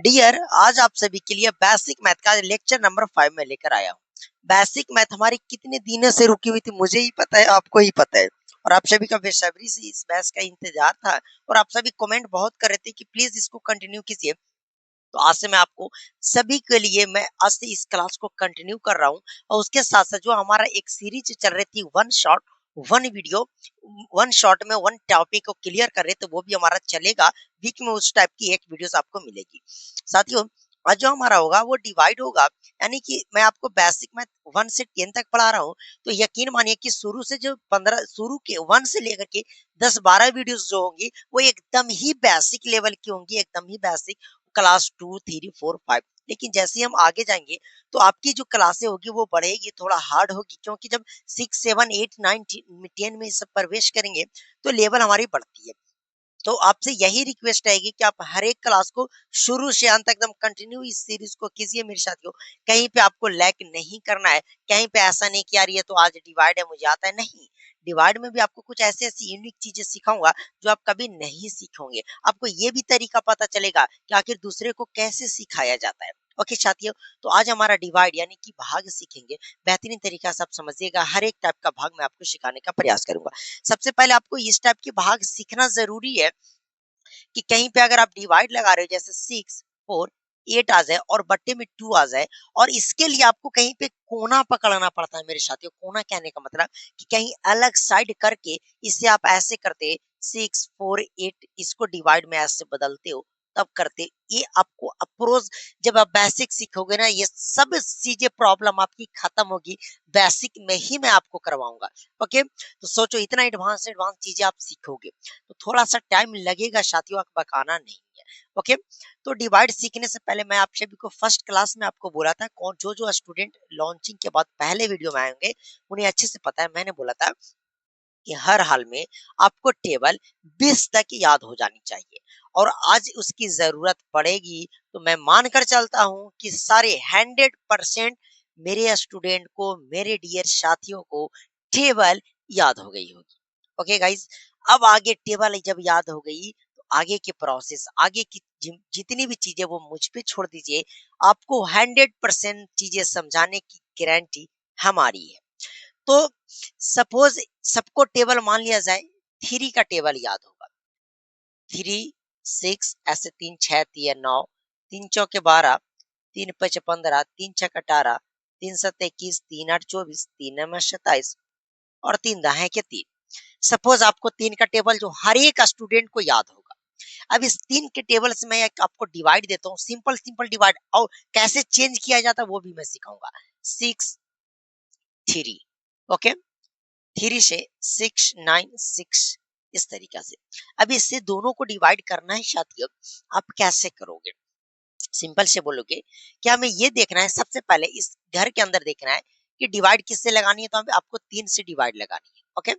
Dear, आज आप सभी के लिए बेसिक मैथ का लेक्चर नंबर 5 में लेकर आया हूँ। बेसिक मैथ हमारी कितने दिनों से रुकी हुई थी, मुझे ही पता है, आपको ही पता है। और आप सभी का बेसब्री से इस बैच का इंतजार था। और आप सभी कमेंट बहुत कर रहे थे कि प्लीज इसको कंटिन्यू कीजिए। तो आज से मैं आपको सभी के लिए मैं आज से इस क्लास को कंटिन्यू कर रहा हूँ। और उसके साथ साथ जो हमारा एक सीरीज चल रही थी, one shot one video, one shot में वन टॉपिक को क्लियर कर रहे, तो वो भी हमारा चलेगा। वीक में उस टाइप की एक वीडियोस आपको मिलेगी। साथियों, आज जो हमारा होगा वो डिवाइड होगा। यानी कि मैं आपको बेसिक मैथ 1 से 10 तक पढ़ा रहा हूँ। तो यकीन मानिए कि शुरू से जो 15 शुरू के 1 से लेकर के 10-12 वीडियोस जो होंगी वो एकदम ही बेसिक लेवल की होंगी, एकदम ही बेसिक, क्लास 2, 3, 4, 5। लेकिन जैसे ही हम आगे जाएंगे तो आपकी जो क्लासें होगी वो बढ़ेगी, थोड़ा हार्ड होगी, क्योंकि जब 6, 7, 8, 9, 10 में सब प्रवेश करेंगे तो लेवल हमारी बढ़ती है। तो आपसे यही रिक्वेस्ट रहेगी कि आप हर एक क्लास को शुरू से अंत तक एकदम कंटिन्यू इस सीरीज को कीजिए मेरे साथियों। कहीं पे आपको लैक नहीं करना है। कहीं पे ऐसा नहीं कि यार ये तो आज डिवाइड है मुझे आता है, नहीं। डिवाइड में भी आपको कुछ ऐसी ऐसी यूनिक चीजें सिखाऊंगा जो आप कभी नहीं सीखोगे। आपको ये भी तरीका पता चलेगा कि आखिर दूसरे को कैसे सिखाया जाता है। ओके साथियों, तो आज हमारा डिवाइड यानी कि भाग सीखेंगे। बेहतरीन तरीका से आप समझिएगा, हर एक टाइप का भाग मैं आपको सिखाने का प्रयास करूंगा। सबसे पहले आपको इस टाइप के भाग सीखना जरूरी है कि कहीं पे अगर आप डिवाइड लगा रहे हो, जैसे 6, 4, 8 आ जाए और बट्टे में 2 आ जाए, और इसके लिए आपको कहीं पे कोना पकड़ना पड़ता है मेरे साथियों। कोना कहने का मतलब कि कहीं अलग साइड करके इसे आप ऐसे करते 6, 4, 8, इसको डिवाइड में ऐसे बदलते हो, तब करते। ये आपको अप्रोच, जब आप बेसिक सीखोगे ना, ये सब चीजें प्रॉब्लम आपकी खत्म होगी। बेसिक में ही मैं आपको करवाऊंगा। ओके, तो सोचो इतना एडवांस एडवांस चीजें आप सीखोगे तो थोड़ा सा टाइम लगेगा साथियों, आप बकाना नहीं है। ओके, तो डिवाइड सीखने से पहले मैं आप सभी को फर्स्ट क्लास में आपको बोला था, कौन जो जो स्टूडेंट लॉन्चिंग के बाद पहले वीडियो में आएंगे उन्हें अच्छे से पता है, मैंने बोला था कि हर हाल में आपको टेबल 20 तक याद हो जानी चाहिए। और आज उसकी जरूरत पड़ेगी, तो मैं मानकर चलता हूं कि सारे 100% मेरे स्टूडेंट को, मेरे डियर साथियों को टेबल याद हो गई होगी। ओके गाइस, अब आगे टेबल जब याद हो गई तो आगे की प्रोसेस, आगे की जितनी भी चीजें वो मुझ पे छोड़ दीजिए। आपको 100% चीजें समझाने की गारंटी हमारी है। तो सपोज सबको टेबल मान लिया जाए, 3 का टेबल याद होगा। 3, 6, ऐसे 3 6 3 9, 3 चौके 12, 3 5 15, 3 छक 18, 3 7 21, 3 8 24, 3 9 27 और 3 दाएं के 3। सपोज आपको 3 का टेबल जो हर एक स्टूडेंट को याद होगा। अब इस 3 के टेबल से मैं एक आपको डिवाइड देता हूँ, सिंपल सिंपल डिवाइड, और कैसे चेंज किया जाता है वो भी मैं सिखाऊंगा। 6, 3, ओके, 3 से 6, 9, 6, इस तरीका से। अब इससे दोनों को डिवाइड करना है साथियों। आप कैसे करोगे? सिंपल से बोलोगे कि हमें ये देखना है, सबसे पहले इस घर के अंदर देखना है कि डिवाइड किससे लगानी है। तो हमें आपको 3 से डिवाइड लगानी है। ओके,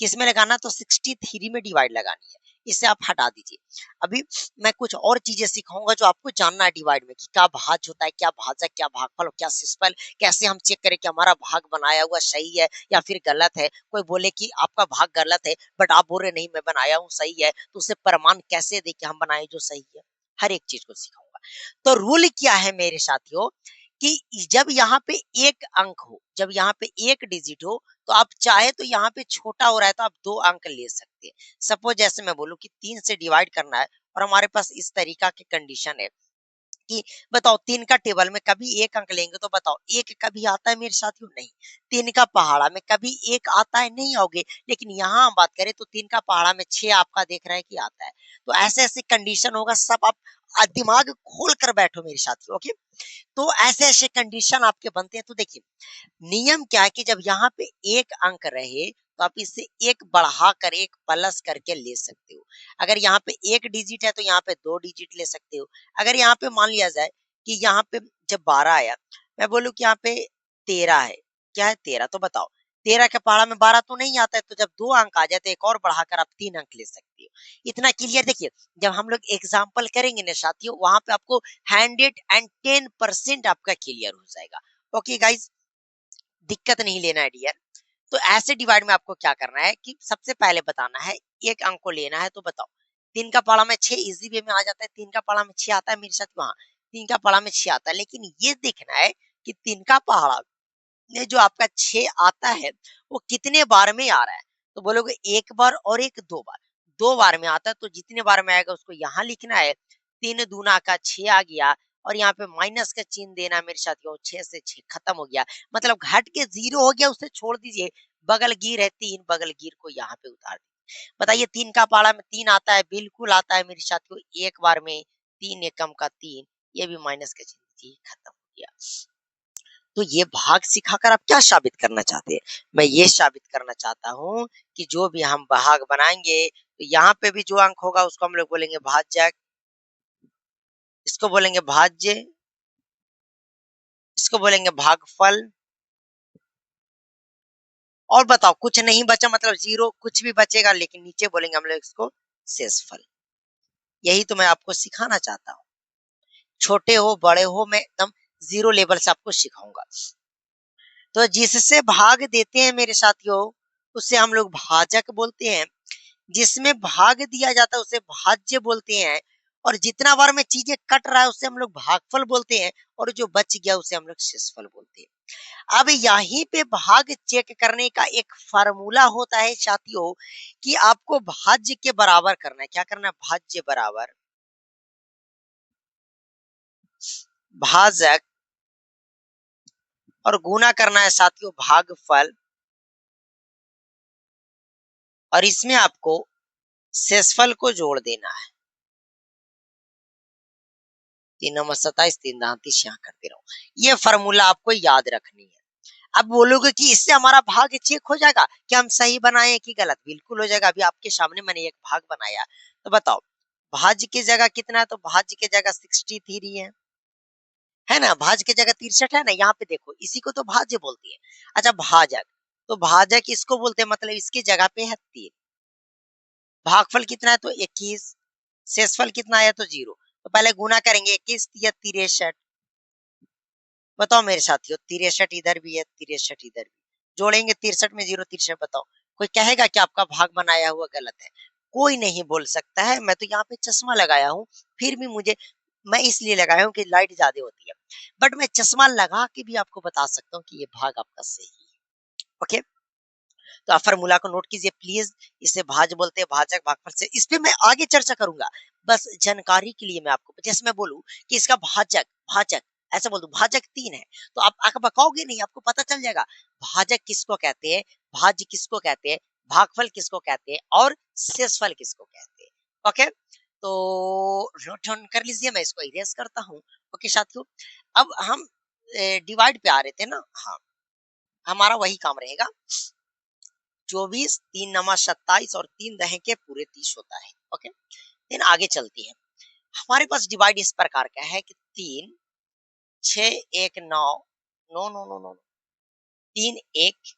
किस में लगाना? तो 63 में डिवाइड लगानी है। इसे आप हटा दीजिए। अभी मैं कुछ और चीजें सिखाऊंगा जो आपको जानना है डिवाइड में, कि क्या भाज होता है, क्या भाजक, क्या भागफल, क्या सिस्पल, कैसे हम चेक करें कि हमारा भाग बनाया हुआ सही है या फिर गलत है। कोई बोले कि आपका भाग गलत है बट आप बोल रहे नहीं मैं बनाया हूँ सही है, तो उसे प्रमाण कैसे दे कि हम बनाए जो सही है। हर एक चीज को सिखाऊंगा। तो रूल क्या है मेरे साथियों, कि जब यहाँ पे एक अंक हो, जब यहाँ पे एक डिजिट हो, तो आप चाहे तो यहाँ पे छोटा हो रहा है तो आप 2 अंक ले सकते हैं। सपोज जैसे मैं बोलूं कि 3 से डिवाइड करना है और हमारे पास इस तरीका की कंडीशन है कि बताओ 3 का टेबल में कभी 1 अंक लेंगे तो बताओ 1 कभी आता है मेरे साथियों? नहीं। 3 का पहाड़ा में कभी 1 आता है? नहीं आओगे। लेकिन यहाँ हम बात करें तो 3 का पहाड़ा में 6 आपका देख रहा है कि आता है। तो ऐसे ऐसे कंडीशन होगा, सब आप दिमाग खोल कर बैठो मेरे साथियों। ओके, तो ऐसे ऐसे कंडीशन आपके बनते हैं। तो देखिए नियम क्या है कि जब यहाँ पे 1 अंक रहे तो आप इससे 1 बढ़ाकर, 1 प्लस करके ले सकते हो। अगर यहाँ पे 1 डिजिट है तो यहाँ पे 2 डिजिट ले सकते हो। अगर यहाँ पे मान लिया जाए कि यहाँ पे जब 12 आया, मैं बोलूँ कि यहाँ पे 13 है, क्या है 13, तो बताओ 13 के पहाड़ा में 12 तो नहीं आता है, तो जब 2 अंक आ जाए तो एक और बढ़ाकर आप 3 अंक ले सकते हो। इतना क्लियर? देखिए जब हम लोग एग्जाम्पल करेंगे ना साथियों, वहां पे आपको 110% आपका क्लियर हो जाएगा। ओके गाइज, दिक्कत नहीं लेना है डियर। तो ऐसे डिवाइड में आपको क्या करना है कि सबसे पहले बताना है, एक अंक को लेना है, तो बताओ 3 का पाला में 6 इजी वे में आ जाता है, 3 का पाला में 6 आता है मेरे साथ वहाँ, 3 का पाला में 6 आता है, लेकिन ये देखना है कि 3 का पहाड़ा में जो आपका 6 आता है वो कितने बार में आ रहा है। तो बोलोगे एक बार और एक दो बार, दो बार में आता है तो जितने बार में आएगा उसको यहाँ लिखना है, 3 दूना का 6 आ गया और यहाँ पे माइनस का चिन्ह देना है मेरे साथियों, 6 से 6 खत्म हो गया, मतलब घट के 0 हो गया, उसे छोड़ दीजिए, बगल गिर है 3, बगल गिर को यहाँ पे उतार दीजिए। बताइए 3 का पाला में 3 आता है, बिल्कुल आता है मेरे साथियों, एक बार में 3 एकम का 3, ये भी माइनस का चिन्ह दीजिए, खत्म हो गया। तो ये भाग सिखाकर आप क्या साबित करना चाहते हैं? मैं ये साबित करना चाहता हूँ कि जो भी हम भाग बनाएंगे तो यहाँ पे भी जो अंक होगा उसको हम लोग बोलेंगे भाज्य, इसको बोलेंगे भाज्य, इसको बोलेंगे भागफल, और बताओ कुछ नहीं बचा मतलब जीरो, कुछ भी बचेगा लेकिन नीचे बोलेंगे हम लोग इसको शेषफल। यही तो मैं आपको सिखाना चाहता हूँ, छोटे हो बड़े हो मैं एकदम जीरो लेवल से आपको सिखाऊंगा। तो जिससे भाग देते हैं मेरे साथियों उससे हम लोग भाजक बोलते हैं, जिसमें भाग दिया जाता है उसे भाज्य बोलते हैं, और जितना बार में चीजें कट रहा है उसे हम लोग भागफल बोलते हैं, और जो बच गया उसे हम लोग शेषफल बोलते हैं। अब यहीं पे भाग चेक करने का एक फार्मूला होता है साथियों कि आपको भाज्य के बराबर करना है। क्या करना है? भाज्य बराबर भाजक, और गुना करना है साथियों भागफल, और इसमें आपको शेषफल को जोड़ देना है। 3 9 27, 3 दांतीस यहाँ करते रहो, ये फार्मूला आपको याद रखनी है। अब बोलोगे कि इससे हमारा भाग चेक हो जाएगा कि हम सही बनाए कि गलत? बिल्कुल हो जाएगा। अभी आपके सामने मैंने एक भाग बनाया, तो बताओ भाज्य की जगह कितना है? तो भाज्य की जगह 63 है ना, भाज्य की जगह 63 है ना, यहाँ पे देखो इसी को तो भाज्य बोलती है। अच्छा भाजक, तो भाजक इसको बोलते हैं, मतलब इसकी जगह पे है 3, भागफल कितना है? तो 21, शेषफल कितना है? तो 0। तो पहले गुना करेंगे, 21 या 63, बताओ मेरे साथियों, 63 इधर भी है, 63 इधर भी, जोड़ेंगे 63 में 0 63, बताओ कोई कहेगा कि आपका भाग बनाया हुआ गलत है? कोई नहीं बोल सकता है। मैं तो यहाँ पे चश्मा लगाया हूँ, फिर भी मुझे, मैं इसलिए लगाया हूँ कि लाइट ज्यादा होती है, बट मैं चश्मा लगा के भी आपको बता सकता हूँ कि ये भाग आपका सही है। ओके, तो आप फार्मूला को नोट कीजिए प्लीज, इसे भाज बोलते हैं, भाजक भागफल से, इस पे मैं आगे चर्चा करूंगा। बस जानकारी के लिए मैं आपको, जैसे मैं बोलूं कि इसका भाजक, भाजक ऐसा बोल दूं, भाजक 3 है, तो आप बकाओगे नहीं, आपको पता चल जाएगा भाजक किसको कहते हैं, भाज्य किसको कहते हैं, भागफल किसको कहते हैं, और शेषफल किसको कहते हैं। ओके, तो नोट डाउन कर लीजिए, मैं इसको इरेज करता हूँ। ओके साथियों, अब हम डिवाइड पे आ रहे थे ना, हाँ हमारा वही काम रहेगा। 24, 3 9 27 और 3 दहे के पूरे 30 होता है। ओके, देन आगे चलती है। हमारे पास डिवाइड इस प्रकार का है कि 3 6 1 9 9 9 9 9 3 1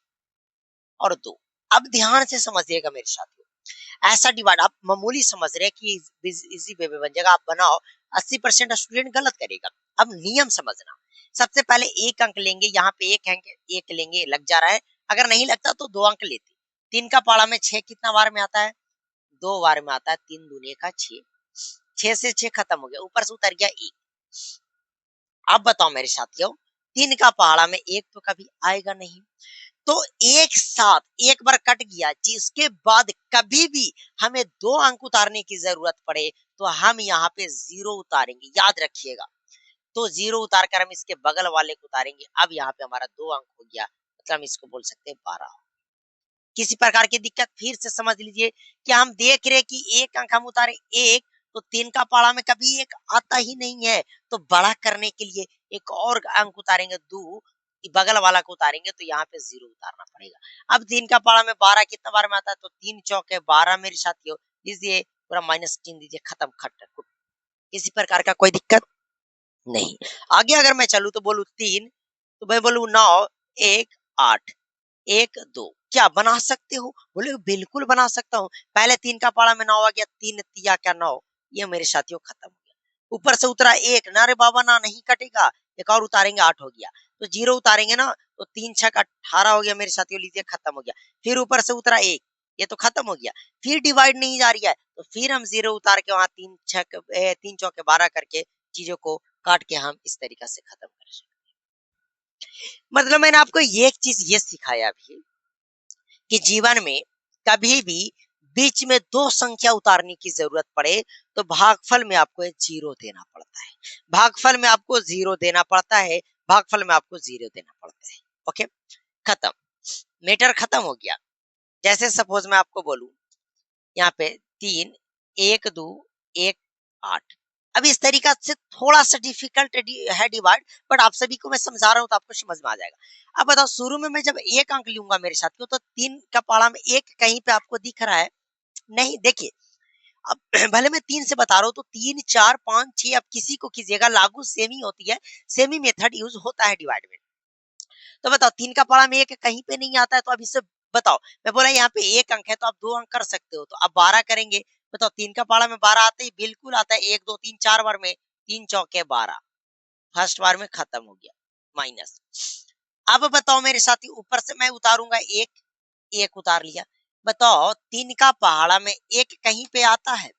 और 2। अब ध्यान से समझिएगा मेरे साथियों, ऐसा डिवाइड आप मामूली समझ रहे हैं कि इजी वे में बन जाएगा, आप बनाओ, 80% स्टूडेंट गलत करेगा। अब नियम समझना, सबसे पहले एक अंक लेंगे, यहाँ पे एक अंक, एक लेंगे, लग जा रहा है, अगर नहीं लगता तो 2 अंक लेते। 3 का पाला में 6 कितना बार में आता है? 2 बार में आता है, 3 दूने का 6, 6 से 6 खत्म हो गया, ऊपर से उतर गया 1। अब बताओ मेरे साथियों, 3 का पहाड़ा में 1 तो कभी आएगा नहीं, तो एक साथ एक बार कट गया, जिसके बाद कभी भी हमें 2 अंक उतारने की जरूरत पड़े तो हम यहाँ पे 0 उतारेंगे, याद रखिएगा। तो 0 उतार कर हम इसके बगल वाले को उतारेंगे, अब यहाँ पे हमारा 2 अंक हो गया, मतलब हम इसको बोल सकते हैं 12। किसी प्रकार की दिक्कत फिर से समझ लीजिए कि हम देख रहे कि एक अंक हम उतारे 1, तो 3 का पारा में कभी 1 आता ही नहीं है, तो बड़ा करने के लिए एक और अंक उतारेंगे 2, बगल वाला को उतारेंगे तो यहाँ पे 0 उतारना पड़ेगा। अब 3 का पारा में 12 कितना बार में आता है? तो 3 चौके 12 मेरे साथियों, लीजिए पूरा माइनस चिन्ह दीजिए, खत्म, खट खुट। किसी प्रकार का कोई दिक्कत नहीं। आगे अगर मैं चलूँ तो बोलूँ 3, तो मैं बोलूँ 9 1 8 1 2, क्या बना सकते हो? बोले बिल्कुल बना सकता हूँ। पहले 3 का पारा में 9 आ गया, 3 तिया क्या 9, ये मेरे साथियों खत्म हो गया। ऊपर से उतरा 1, ना रे बाबा ना, नहीं कटेगा, एक और उतारेंगे 8 हो गया, तो 0 उतारेंगे ना, तो 3 6 18 हो गया मेरे साथियों, लीजिए खत्म हो गया। फिर ऊपर से उतरा 1, ये तो खत्म हो गया। फिर डिवाइड नहीं जा रही है तो फिर हम 0 उतार के वहां 3 चौके 12 करके चीजों को काट के हम इस तरीका से खत्म कर सकते। मतलब मैंने आपको ये एक चीज ये सिखाया अभी कि जीवन में कभी भी बीच में दो संख्या उतारने की जरूरत पड़े तो भागफल में आपको जीरो देना पड़ता है। भागफल में आपको जीरो देना पड़ता है। भागफल में आपको जीरो देना पड़ता है। ओके, खत्म, मैटर खत्म हो गया। जैसे सपोज मैं आपको बोलूं यहाँ पे 3 1 2 1 8। अब इस तरीका से थोड़ा सा डिफिकल्ट है डिवाइड, बट आप सभी को मैं समझा रहा हूँ तो आपको समझ में आ जाएगा। अब बताओ, शुरू में मैं जब एक अंक लूंगा मेरे साथियों तो 3 का पाड़ा में एक कहीं पे आपको दिख रहा है? नहीं। देखिए, अब भले मैं 3 से बता रहा हूँ तो 3 4 5 6 अब किसी को कीजिएगा, लागू सेम ही होती है, सेम ही मेथड यूज होता है डिवाइड में। तो बताओ, 3 का पाड़ा में एक कहीं पे नहीं आता है, तो अब इससे बताओ, मैं बोला यहाँ पे एक अंक है तो आप 2 अंक कर सकते हो, तो अब 12 करेंगे। बताओ, 3 का पाड़ा में 12 आता है? बिल्कुल आता है। 1 2 3 4 बार में 3 चौके 12, फर्स्ट बार में खत्म हो गया, माइनस। अब बताओ मेरे साथी, ऊपर से मैं उतारूंगा एक, एक उतार लिया। बताओ, 3 का पहाड़ा में एक कहीं पे आता है?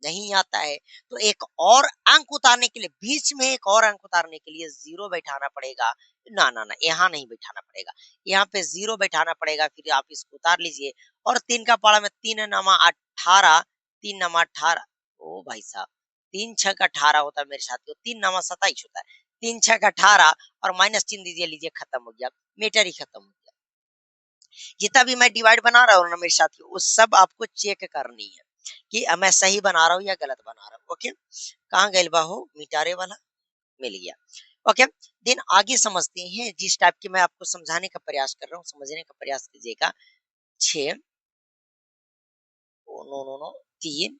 नहीं आता है। तो एक और अंक उतारने के लिए, बीच में एक और अंक उतारने के लिए जीरो बैठाना पड़ेगा। ना ना ना, यहाँ नहीं बैठाना पड़ेगा, यहाँ पे जीरो बैठाना पड़ेगा। फिर आप इसको उतार लीजिए। और 3 का पहाड़ा में 3 नमा 18, 3 नमा 18। ओ भाई साहब, 3 6 का 18 होता है मेरे साथियों, 3 नमा 27 होता है। 3 6 का 18 और माइनस चिन्ह दीजिए, लीजिए खत्म हो गया, मैटर ही खत्म हो गया। जितना भी मैं डिवाइड बना रहा हूँ ना मेरे साथियों, वो सब आपको चेक करनी है कि मैं सही बना रहा हूँ या गलत बना रहा हूँ। ओके, कहाँ गए बाहो मिटारे वाला? मिल गया। ओके, देन आगे समझते हैं जिस टाइप की मैं आपको समझाने का प्रयास कर रहा हूँ, समझने का प्रयास कीजिएगा। 6 नो नो नो 3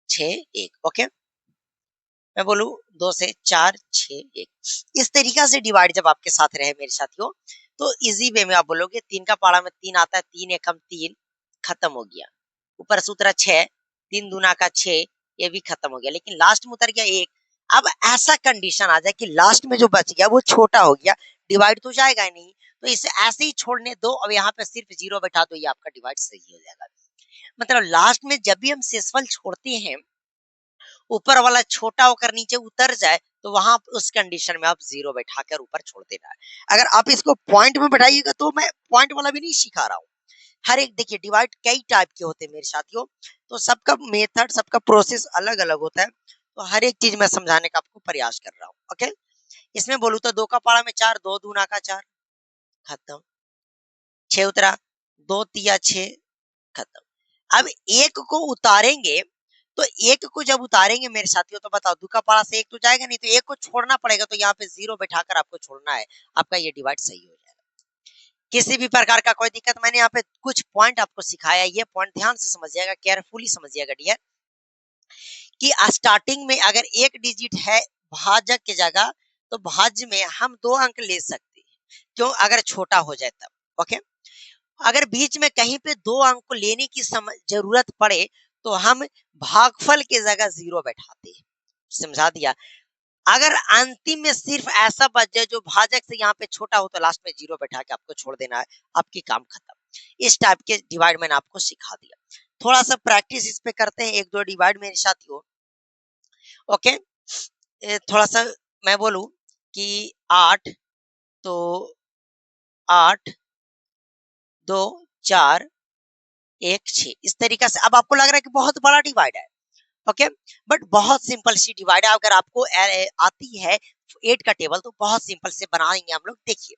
6 1। ओके, मैं बोलू 2 से 4 6 1। इस तरीका से डिवाइड जब आपके साथ रहे मेरे साथियों, तो इजी वे में आप बोलोगे 3 का पाड़ा में 3 आता है, 3 एकम 3, खत्म हो गया। ऊपर से उतरा 6, 3 दूना का 6, ये भी खत्म हो गया। लेकिन लास्ट में उतर गया 1। अब ऐसा कंडीशन आ जाए कि लास्ट में जो बच गया वो छोटा हो गया, डिवाइड तो जाएगा ही नहीं, तो इसे ऐसे ही छोड़ने दो। अब यहाँ पे सिर्फ जीरो बैठा दो, ये आपका डिवाइड सही हो जाएगा। मतलब लास्ट में जब भी हम शेषफल छोड़ते हैं, ऊपर वाला छोटा होकर नीचे उतर जाए, तो वहां उस कंडीशन में आप जीरो बैठाकर ऊपर छोड़ देना है। अगर आप इसको पॉइंट में बैठाइएगा तो मैं पॉइंट वाला भी नहीं सिखा रहा हूँ। हर एक देखिए, डिवाइड कई टाइप के होते हैं मेरे साथियों, तो सबका मेथड, सबका प्रोसेस अलग अलग होता है। तो हर एक चीज मैं समझाने का आपको प्रयास कर रहा हूँ। ओके, इसमें बोलू तो 2 का पाड़ा में 4, 2 दूना का 4, खत्म। 6 उतरा, 2 तिया 6, खत्म। अब एक को उतारेंगे, तो एक को जब उतारेंगे मेरे साथियों, तो बताओ, दो का पाड़ा से एक तो जाएगा नहीं, तो एक को छोड़ना पड़ेगा, तो यहाँ पे जीरो बैठाकर आपको छोड़ना है। आपका ये डिवाइड सही हो जाएगा। किसी भी प्रकार का कोई दिक्कत, मैंने यहाँ पे कुछ पॉइंट आपको सिखाया, ये पॉइंट ध्यान से समझिएगा, केयरफुली समझिएगा डियर, कि स्टार्टिंग में अगर एक डिजिट है भाजक की जगह, तो भाज्य में हम 2 अंक ले सकते हैं। क्यों? अगर छोटा हो जाए तब। ओके, अगर बीच में कहीं पे 2 अंक को लेने की जरूरत पड़े, तो हम भागफल की जगह जीरो बैठाते हैं। समझा दिया। अगर अंतिम में सिर्फ ऐसा बच जाए जो भाजक से यहाँ पे छोटा हो, तो लास्ट में जीरो बैठा के आपको छोड़ देना है, आपकी काम खत्म। इस टाइप के डिवाइड मैंने आपको सिखा दिया। थोड़ा सा प्रैक्टिस इस पे करते हैं, एक दो डिवाइड मेरे साथियों। ओके, थोड़ा सा मैं बोलूं कि 8, तो 8 2 4 1 6, इस तरीका से। अब आपको लग रहा है कि बहुत बड़ा डिवाइड है। ओके, बट बहुत सिंपल सी डिवाइड है। अगर आपको आती है 8 का टेबल, तो बहुत सिंपल से बनाएंगे हम लोग। देखिए,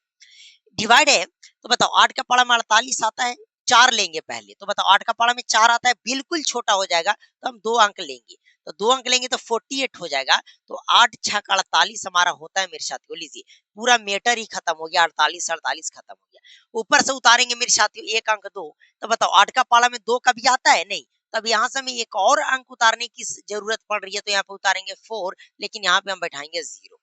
डिवाइड है, तो बताओ 8 का पाड़ा में 48 आता है, 4 लेंगे पहले। तो बताओ, 8 का पाड़ा में 4 आता है, बिल्कुल छोटा हो जाएगा, तो हम 2 अंक लेंगे। तो 2 अंक लेंगे तो 48 हो जाएगा। तो 8 6 का 48 हमारा होता है मेरे साथियों। लीजिए, पूरा मेटर ही खत्म हो गया, 48 48 खत्म हो गया। ऊपर से उतारेंगे मेरे साथियों एक अंक 2। तो बताओ, 8 का पाड़ा में 2 कभी आता है? नहीं। तब यहाँ से हमें एक और अंक उतारने की जरूरत पड़ रही है, तो यहाँ पे उतारेंगे 4, लेकिन यहाँ पे हम बैठाएंगे 0।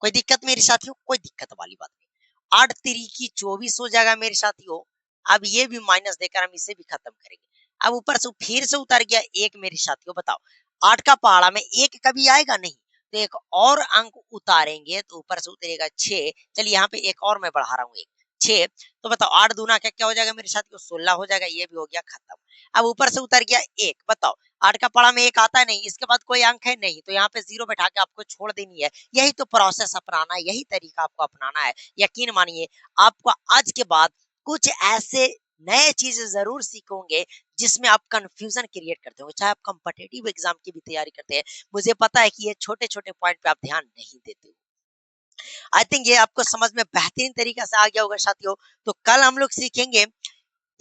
कोई दिक्कत मेरे साथियों? कोई दिक्कत वाली बात नहीं। 8 3 की 24 हो जाएगा मेरे साथियों। अब ये भी माइनस देकर हम इसे भी खत्म करेंगे। अब ऊपर से फिर से उतर गया एक मेरे साथियों। बताओ, 8 का पहाड़ा में एक कभी आएगा? नहीं। तो एक और अंक उतारेंगे, तो ऊपर से उतरेगा 6। चलिए, यहाँ पे एक और मैं बढ़ा रहा हूँ, एक 6, तो बताओ 8 दूना क्या क्या हो जाएगा मेरे साथियों, 16 हो जाएगा, ये भी हो गया खत्म। अब ऊपर से उतर गया 1, बताओ 8 का पढ़ा में 1 आता है नहीं, इसके बाद कोई अंक है नहीं, तो यहाँ पे 0 बैठा के आपको छोड़ देनी है। यही तो प्रोसेस अपनाना है, यही तरीका आपको अपनाना है। यकीन मानिए आपको आज के बाद कुछ ऐसे नए चीजें जरूर सीखोगे जिसमें आप कंफ्यूजन क्रिएट करते हो, चाहे आप कॉम्पिटिटिव एग्जाम की भी तैयारी करते हैं। मुझे पता है कि ये छोटे छोटे पॉइंट पे आप ध्यान नहीं देते हो। आई थिंक ये आपको समझ में बेहतरीन तरीका से आ गया होगा साथियों। तो कल हम लोग सीखेंगे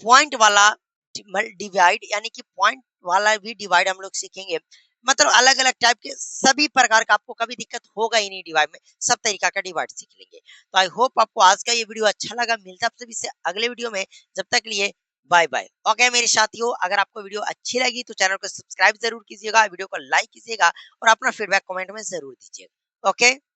पॉइंट वाला डिवाइड, यानी कि पॉइंट वाला भी डिवाइड हम लोग सीखेंगे। मतलब अलग अलग टाइप के सभी प्रकार का, आपको कभी दिक्कत होगा ही नहीं डिवाइड में, सब तरीका का डिवाइड सीख लेंगे। तो आई होप आपको आज का ये वीडियो अच्छा लगा। मिलता है आपसे भी से अगले वीडियो में, जब तक लिए बाय बाय। ओके मेरे साथियों, अगर आपको वीडियो अच्छी लगी तो चैनल को सब्सक्राइब जरूर कीजिएगा, वीडियो को लाइक कीजिएगा और अपना फीडबैक कमेंट में जरूर दीजिएगा। ओके।